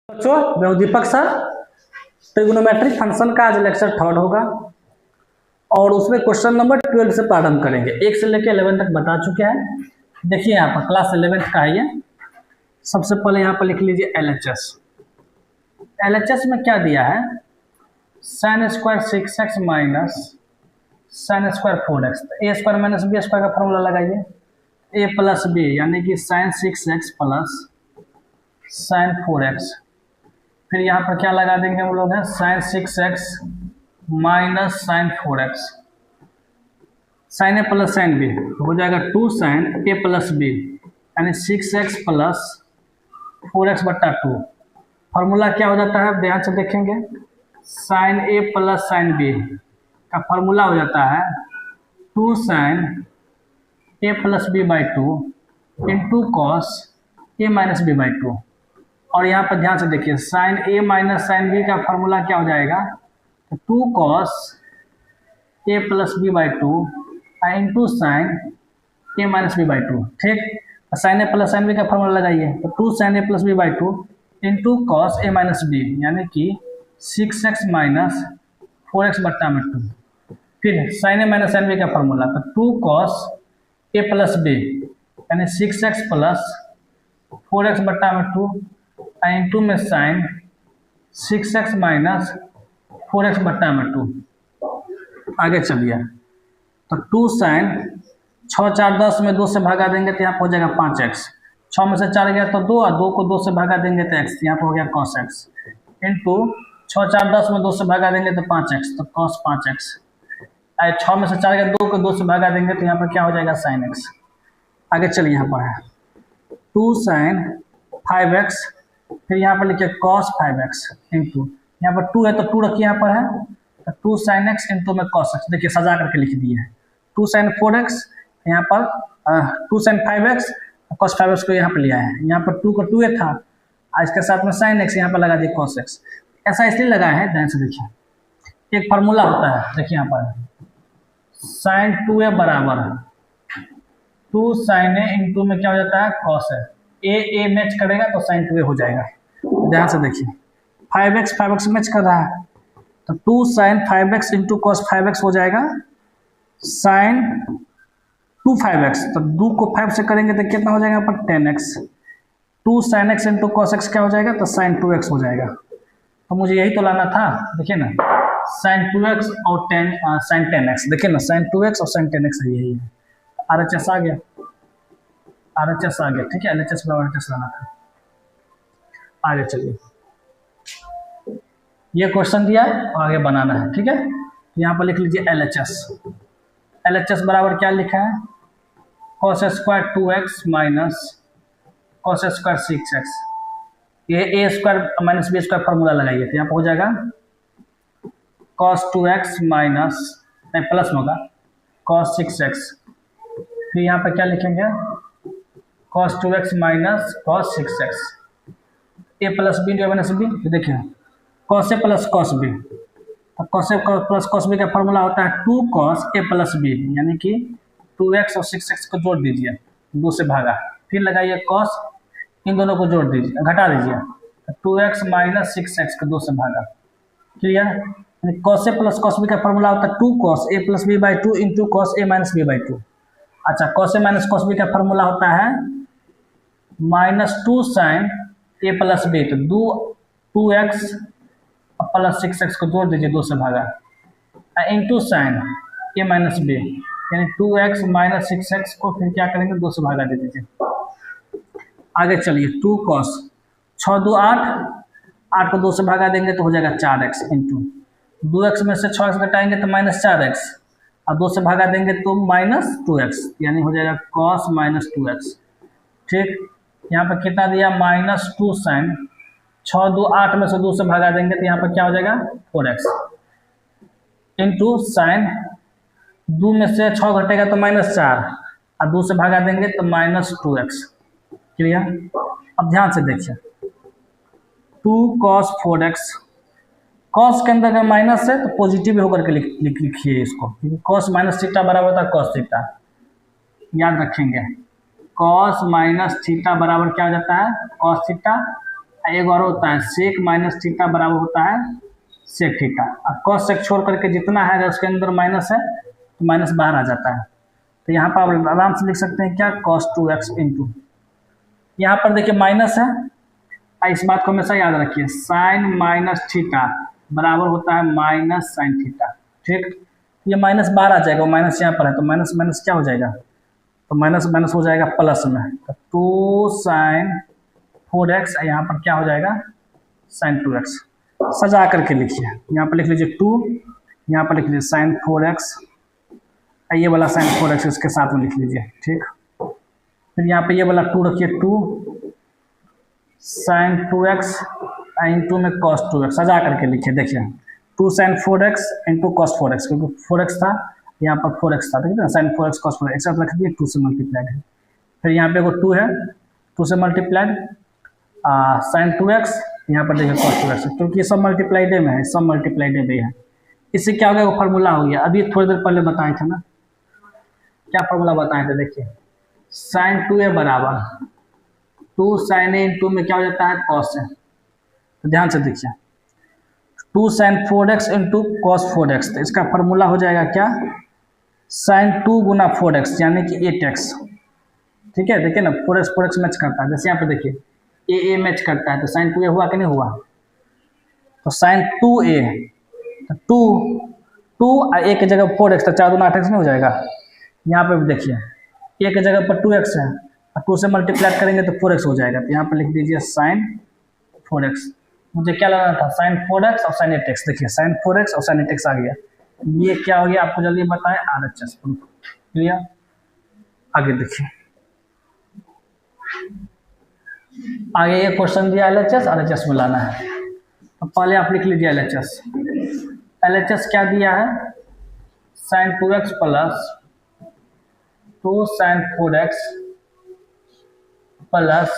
बच्चों मैं हूं दीपक सर। ट्रिग्नोमेट्रिक फंक्शन का आज लेक्चर 3 होगा और उसमें क्वेश्चन नंबर 12 से प्रारंभ करेंगे। 1 से लेकर 11 तक बता चुके हैं। देखिए यहाँ पर क्लास 11 का है ये। सबसे पहले यहाँ पर लिख लीजिए LHS। LHS में क्या दिया है, sin square 6x minus sin square 4x। ए स्क्वायर माइनस बी स्क्वायर का फॉर्मूला लगाइए। a प्लस बी यानी कि sin 6x plus sin 4x। फिर यहाँ पर क्या लगा देंगे हम लोग हैं, sin 6x minus sin 4x। sin a plus sin b हो जाएगा 2 sin a प्लस बी यानी 6x प्लस 4x बट्टा 2। फार्मूला क्या हो जाता है, ध्यान से देखेंगे। sin a plus sin b का फार्मूला हो जाता है 2 sin a plus B by 2 into cos a minus B by 2। और यहाँ पर ध्यान से देखिए sin a minus sin b का फार्मूला क्या हो जाएगा, 2 cos a plus B by 2 into sine a minus B by 2। ठीक, sin a plus sin b का फार्मूला लगाइए तो 2 sin a plus B by 2 into cos a minus B यानी कि 6x माइनस 4x बट्टा में 2। फिर sin a minus sin b का फार्मूला तो 2 cos a प्लस बी यानी 6x प्लस 4x बट्टा में 2 इंटू में साइन 6x माइनस 4x बट्टा में 2। आगे चलिए तो 2 साइन 6 4 10 में 2 से भागा देंगे तो यहाँ पर हो जाएगा 5x। 6 में से 4 गया तो 2 और 2 को 2 से भागा देंगे तो x, यहाँ पर हो गया cos x। इंटू 6 4 10 में 2 से भागा देंगे तो 5x तो cos 5x। 6 में से 4 गया 2 को 2 से भागा देंगे तो यहाँ पर क्या हो जाएगा sin x। आगे चलिए यहाँ पर है 2 साइन 5x। फिर यहाँ पर लिखिए cos 5x इंटू यहाँ पर 2 है तो 2 रखिए यहाँ पर है तो 2 sin x इंटू में cos x। देखिए सजा करके लिख दिए हैं 2 sin 4x यहाँ पर 2 sin 5x cos 5x को यहाँ पर लिया है। यहाँ पर 2 को 2 था और इसके साथ में sin x यहाँ पर लगा दिए cos x। ऐसा इसलिए लगाया है, ध्यान से देखिए। एक फार्मूला होता है, देखिए यहाँ पर sin 2a बराबर 2 sin a इंटू में क्या हो जाता है cos a। ए मैच करेगा तो sin 2a हो जाएगा। ध्यान से देखिए 5x मैच कर रहा है तो 2 sin 5x into cos 5x हो जाएगा sin 2 5x। तो 2 को 5 से करेंगे तो कितना हो जाएगा यहाँ पर 10x। 2 sin x into cos x क्या हो जाएगा तो sin 2x हो जाएगा। तो मुझे यही तो लाना था, देखिए ना sin 2x और sin 10x। देखिए ना sin 2x और sin 10x यही है। RHS आ गया, RHS आ गया। ठीक है, LHS बराबर RHS लाना था। आगे चलिए, ये क्वेश्चन दिया है और आगे बनाना है। ठीक है, तो यहाँ पर लिख लीजिए LHS। LHS बराबर क्या लिखा है, cos square 2x minus cos square 6x। ये a square minus B square formula लगाइए तो यहाँ पर हो जाएगा cos 2x माइनस नहीं प्लस होगा cos 6x। फिर यहाँ पर क्या लिखेंगे cos 2x minus cos 6x। a plus B into minus B, देखिए cos a plus cos b। तो cos a plus cos b का फॉर्मूला होता है 2 cos a प्लस b यानी कि 2x और 6x को जोड़ दीजिए, 2 से भागा, फिर लगाइए cos, इन दोनों को जोड़ दीजिए, घटा दीजिए 2x माइनस 6x को 2 से भागा। Clear, cos a plus cos b का फॉर्मूला होता है 2 cos a plus b by 2 into cos a minus b by 2। अच्छा, cos a minus cos b का फॉर्मूला होता है minus 2 sine a plus b। तो 2x प्लस 6x को जोड़ दीजिए, 2 से भागा, into sine a minus b यानी 2x माइनस 6x को फिर क्या करेंगे 2 से भागा दे दीजिए। आगे चलिए 2 cos 6 2 8, 8 को 2 से भागा देंगे तो हो जाएगा 4x इंटू 2x में से 6x घटाएंगे तो माइनस 4x और 2 से भागा देंगे तो माइनस 2x यानी हो जाएगा cos माइनस 2x। ठीक, यहाँ पर कितना दिया माइनस 2 साइन 6 2 8 में से 2 से भागा देंगे तो यहाँ पर क्या हो जाएगा 4x इंटू साइन 2 में से 6 घटेगा तो माइनस 4 और 2 से भागा देंगे तो माइनस 2x। क्लियर, अब ध्यान से देखिए 2 cos 4x। cos के अंदर अगर माइनस है तो पॉजिटिव होकर के लिखिए इसको, क्योंकि cos माइनस थीटा बराबर होता है cos थीटा। याद रखेंगे cos माइनस थीटा बराबर क्या हो जाता है cos थीटा एक और होता है सेक माइनस थीटा बराबर होता है सेक थीटा। अब कॉस सेक छोड़ करके जितना है अगर उसके अंदर माइनस है तो माइनस बाहर आ जाता है। तो यहाँ पर आप आराम से लिख सकते हैं क्या, cos 2x इंटू, यहाँ पर देखिए माइनस है, इस बात को हमेशा याद रखिए, साइन माइनस थीटा बराबर होता है माइनस साइन थीटा। ठीक, ये माइनस बाहर आ जाएगा, वो माइनस यहाँ पर है तो माइनस माइनस क्या हो जाएगा, तो माइनस माइनस हो जाएगा प्लस में, तो 2 साइन 4x, यहाँ पर क्या हो जाएगा साइन 2x। सजा करके लिखिए, यहाँ पर लिख लीजिए 2, यहाँ पर लिख लीजिए साइन 4x, ये वाला साइन 4x इसके साथ में लिख लीजिए। ठीक, फिर यहाँ पे ये वाला 2 रखिए, 2 साइन 2x इंटू में cos 2x, सजा करके लिखिए। देखिए 2 sine 4x into cos 4x, क्योंकि 4x था यहाँ पर 4x था, ठीक है ना, साइन 4x cos 4x एक साथ रख दिए, 2 से मल्टीप्लाइड है। फिर यहाँ पे वो 2 है, 2 से मल्टीप्लाइड साइन 2x, यहाँ पर देखिए cos 2x, क्योंकि ये सब मल्टीप्लाइडे में है, सब मल्टीप्लाइडे में है। इससे क्या हो गया, वो फार्मूला हो गया। अभी थोड़ी देर पहले बताए थे ना, क्या फार्मूला बताए थे, देखिए साइन 2a बराबर 2 साइन ए इंटू में क्या हो जाता है कॉस है, तो ध्यान से देखिए 2 sine 4x into cos 4x, तो इसका फार्मूला हो जाएगा क्या, साइन 2 गुना 4x यानी कि 8x। ठीक है, देखिए ना 4x मैच करता है, जैसे यहाँ पे देखिए a मैच करता है, तो साइन 2a हुआ कि नहीं हुआ, तो साइन 2a, तो 2 a की जगह 4x, तो 4 दूना 8x नहीं हो जाएगा। यहाँ पे भी देखिए a की जगह पर 2x है, 2 से मल्टीप्लाई करेंगे तो 4x हो जाएगा, तो यहाँ पर लिख दीजिए साइन 4x। मुझे क्या लगा था, साइन 4x और साइन 8x, देखिए साइन 4x और साइन 8x आ गया। ये क्या हो गया आपको जल्दी बताएं, RHS प्रूफ। क्लियर, आगे देखिए, आगे ये क्वेश्चन दिया LHS RHS में लाना है, तो पहले आप लिख लीजिए LHS क्या दिया है, sine 2x plus 2 sine 4x plus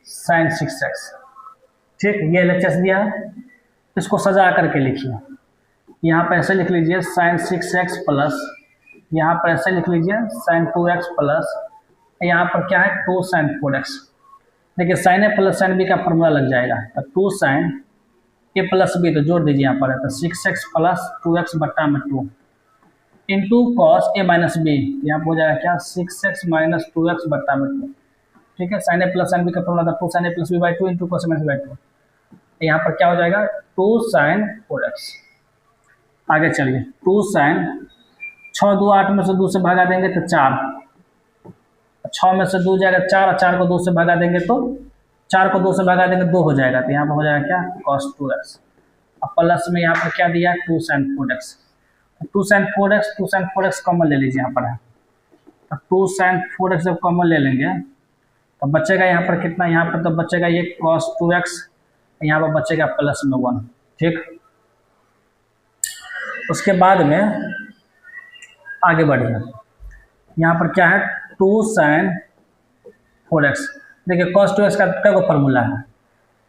sine 6x। ठीक, ये LHS दिया है, इसको सजा करके लिखिए। यहाँ पर ऐसे लिख लीजिए साइन 6x प्लस, यहाँ पर ऐसे लिख लीजिए साइन 2x प्लस, यहाँ पर क्या है 2 साइन 4x। देखिए sine a plus sine b का फॉर्मूला लग जाएगा, तो 2 साइन a प्लस b, तो जोड़ दीजिए यहाँ पर है, तो 6x प्लस 2x बट्टा में 2 into cos a minus b, यहाँ पर हो जाएगा क्या 6x माइनस 2x बट्टा में 2। ठीक है, sine a plus sine b का फॉर्मूला था 2 sine a plus b by 2 into cos a minus b by 2, यहाँ पर क्या हो जाएगा 2 साइन 4x। आगे चलिए 2 साइन 6 2 8 में से 2 से भगा देंगे तो 4, 6 में से 2 जाएगा 4, और 4 को 2 से भगा देंगे तो 4 को 2 से भगा देंगे 2 हो जाएगा, तो यहाँ पर हो जाएगा क्या cos 2x। अब प्लस में यहाँ पर क्या दिया 2 sine 4x, 2 sine 4x common ले लीजिए, यहाँ पर है, तो 2 साइन 4x जब कॉमन ले लेंगे तो बचेगा यहाँ पर कितना, यहाँ पर तो बचेगा ये cos 2x, यहाँ पर बचेगा प्लस में 1। ठीक, उसके बाद में आगे बढ़िए, यहाँ पर क्या है 2 साइन 4x। देखिए cos 2x का क्या को फॉर्मूला है,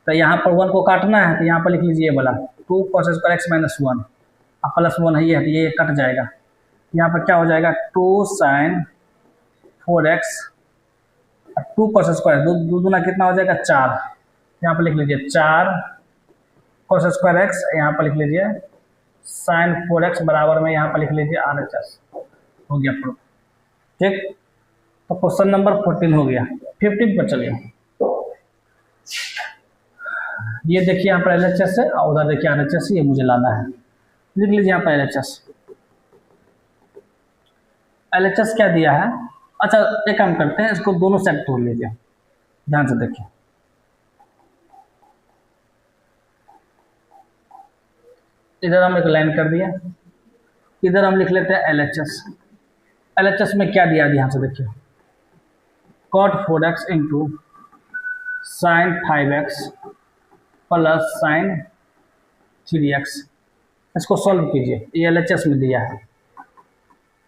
तो यहाँ पर 1 को काटना है, तो यहाँ पर लिख लीजिए ये वाला 2 cos स्क्वायर x माइनस 1, अब प्लस 1 है ये, तो ये कट जाएगा, यहाँ पर क्या हो जाएगा 2 साइन 4x 2 cos स्क्वायर, दो दूना कितना हो जाएगा 4, यहाँ पर लिख लीजिए 4 cos स्क्वायर x, यहाँ पर लिख लीजिए साइन 4x बराबर में यहाँ पर लिख लीजिए RHS। हो गया प्रूफ। ठीक, तो क्वेश्चन नंबर 14 हो गया। 15 पर चलिए, ये देखिए यहाँ पर LHS है और उधर देखिए RHS, ये मुझे लाना है, लिख लीजिए यहाँ पर LHS क्या दिया है। अच्छा एक काम करते हैं, इसको दोनों साइड तोड़ लीजिए, ध्यान से देखिए, इधर हम एक लाइन कर दिया, इधर हम लिख लेते हैं LHS में क्या दिया, ध्यान से देखिए cot 4x into sine 5x plus sign 3x, इसको सॉल्व कीजिए। ये LHS में दिया है,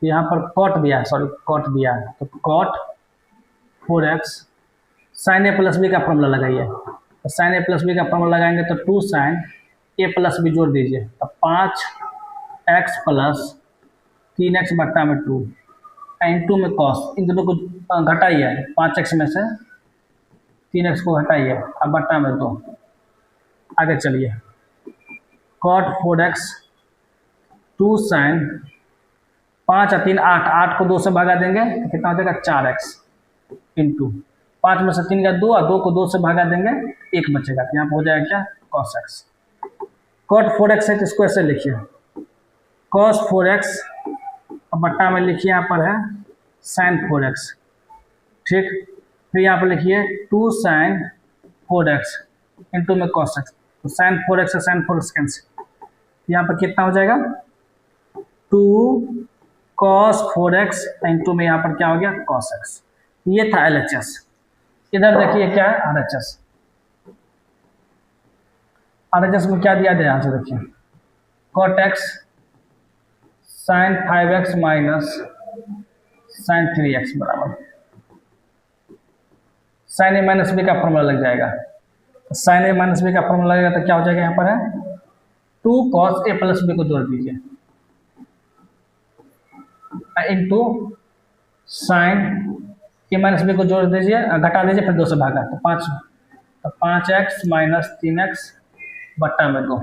तो यहाँ पर cot दिया है, cot दिया है, तो cot 4x sine a plus b का फॉर्मूला लगाइए, तो साइन a प्लस b का फॉर्मूला लगाएंगे तो 2 साइन a प्लस b जोड़ दीजिए, तो 5x प्लस 3x बट्टा में 2 इंटू में cos, इन दोनों को घटाइए, 5x में से 3x को हटाइए, अब बट्टा में 2। आगे चलिए, cot 4x 2 sin 5 और 3 8, 8 को 2 से भगा देंगे तो कितना हो जाएगा 4x इंटू 5 में से 3 का 2 और 2 को 2 से भगा देंगे 1 बचेगा, तो यहाँ पर हो जाएगा क्या cos x। cot 4x है तो इसको ऐसे लिखिए cos 4x और बट्टा में लिखिए यहाँ पर है sin 4x, ठीक। फिर यहाँ पर लिखिए 2 sin 4x इंटू में cos x, तो sin 4x से sin 4x कैंसिल, यहाँ पर कितना हो जाएगा 2 cos 4x इंटू में यहाँ पर क्या हो गया cos x। ये था LHS। इधर देखिए क्या है RHS। RHS में क्या दिया ध्यान से देखिए, cot x sin 5x minus sin 3x बराबर sin a माइनस बी का फॉर्मूला लग जाएगा। sin a माइनस बी का फॉर्मूला लगेगा तो क्या हो जाएगा, यहाँ पर है 2 cos a प्लस बी को जोड़ दीजिए इंटू साइन ए माइनस बी को जोड़ दीजिए, घटा दीजिए, फिर 2 से भागा तो 5, तो 5x माइनस 3x बट्टा में 2।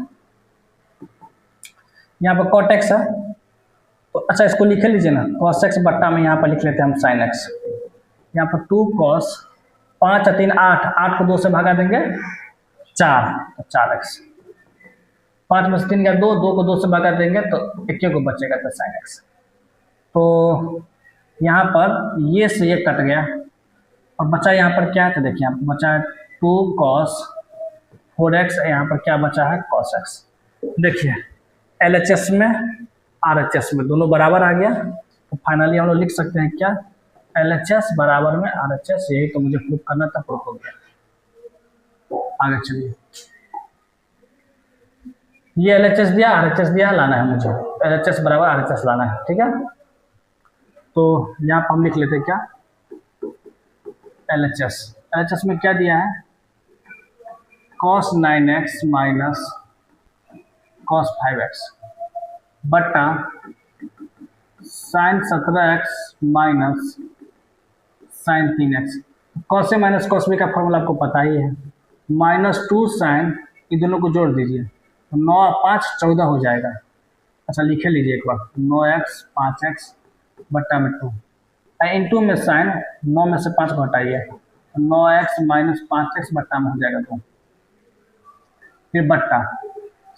यहाँ पर cot x है तो अच्छा इसको लिख लीजिए ना, cos x बट्टा में यहाँ पर लिख लेते हैं हम sin x। यहाँ पर 2 cos 5 और 3 8, 8 को 2 से भागा देंगे 4, तो 4x। 5 में से 3 का 2, 2 को 2 से भागा देंगे तो 1 को बचेगा तो sin x। तो यहाँ पर ये से ये कट गया और बचा यहाँ पर क्या है, तो देखिए यहाँ पर बचा है 2 cos 4x, यहाँ पर क्या बचा है cos x। देखिए LHS में RHS में दोनों बराबर आ गया, तो फाइनली हम लोग लिख सकते हैं क्या LHS बराबर में RHS। यही तो मुझे प्रूफ करना था, प्रूफ हो गया। आगे चलिए, ये LHS दिया RHS दिया, लाना है मुझे LHS बराबर RHS लाना है, ठीक है। तो यहाँ पर हम लिख लेते हैं क्या LHS में क्या दिया है cos 9x minus cos 5x बट्टा sin 17x minus sin 3x। cos a minus cos b का फॉर्मूला आपको पता ही है, माइनस 2 sin, इन दोनों को जोड़ दीजिए तो 9 और 5 14 हो जाएगा। अच्छा लिखे लीजिए एक बार, 9x 5x बट्टा में 2 इंटू में साइन 9 में से 5 को हटाइए, 9x माइनस 5x बट्टा में हो जाएगा 2। फिर बट्टा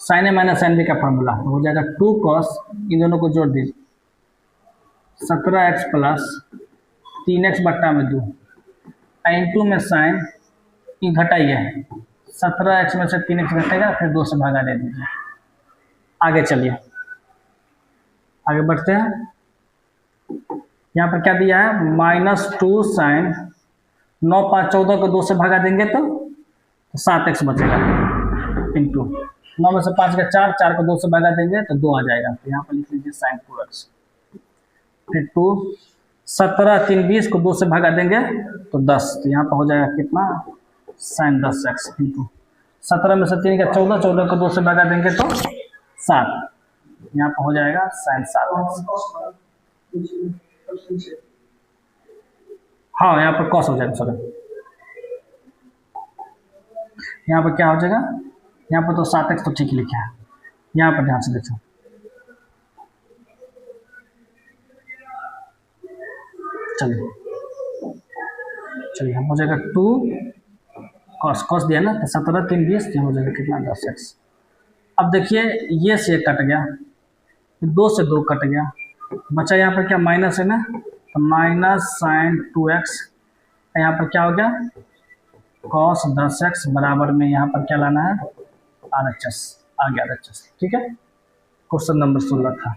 साइन ए माइनस साइन बी का फॉर्मूला हो जाएगा 2 cos, इन दोनों को जोड़ दीजिए 17x प्लस 3x बट्टा में 2 इंटू में साइन ई घटाइए, 17x में से 3x घटेगा, फिर 2 से भागा दे दीजिए। आगे चलिए, आगे बढ़ते हैं। यहाँ पर क्या दिया है माइनस 2 साइन 9 5 14 को 2 से भागा देंगे तो 7x बचेगा इंटू 9 में से 5 का 4, 4 को 2 से भागा देंगे तो 2 आ जाएगा, तो यहाँ पर लिख लीजिए साइन 2x। फिर 2 17 3 20 को 2 से भागा देंगे तो 10, तो यहाँ पर हो जाएगा कितना साइन 10x इंटू 17 में से 3 का 14, 14 को 2 से भागा देंगे तो 7, यहाँ पर हो जाएगा साइन 7x। हाँ यहाँ पर कॉस हो जाएगा, सॉरी यहाँ पर क्या हो जाएगा, यहाँ पर तो 7x तो ठीक लिखा है, यहाँ पर ध्यान से देखो। चलिए चलिए, हम हो जाएगा 2 कॉस, कॉस दिया ना तो 17 3 20, यहाँ हो जाएगा कितना 10x। अब देखिए ये से कट गया, 2 से 2 कट गया, बचा यहाँ पर क्या माइनस है ना, तो माइनस साइन 2x, यहाँ पर क्या हो गया cos 10x बराबर में यहाँ पर क्या लाना है RHS, आ गया RHS, ठीक है। क्वेश्चन नंबर 16 था।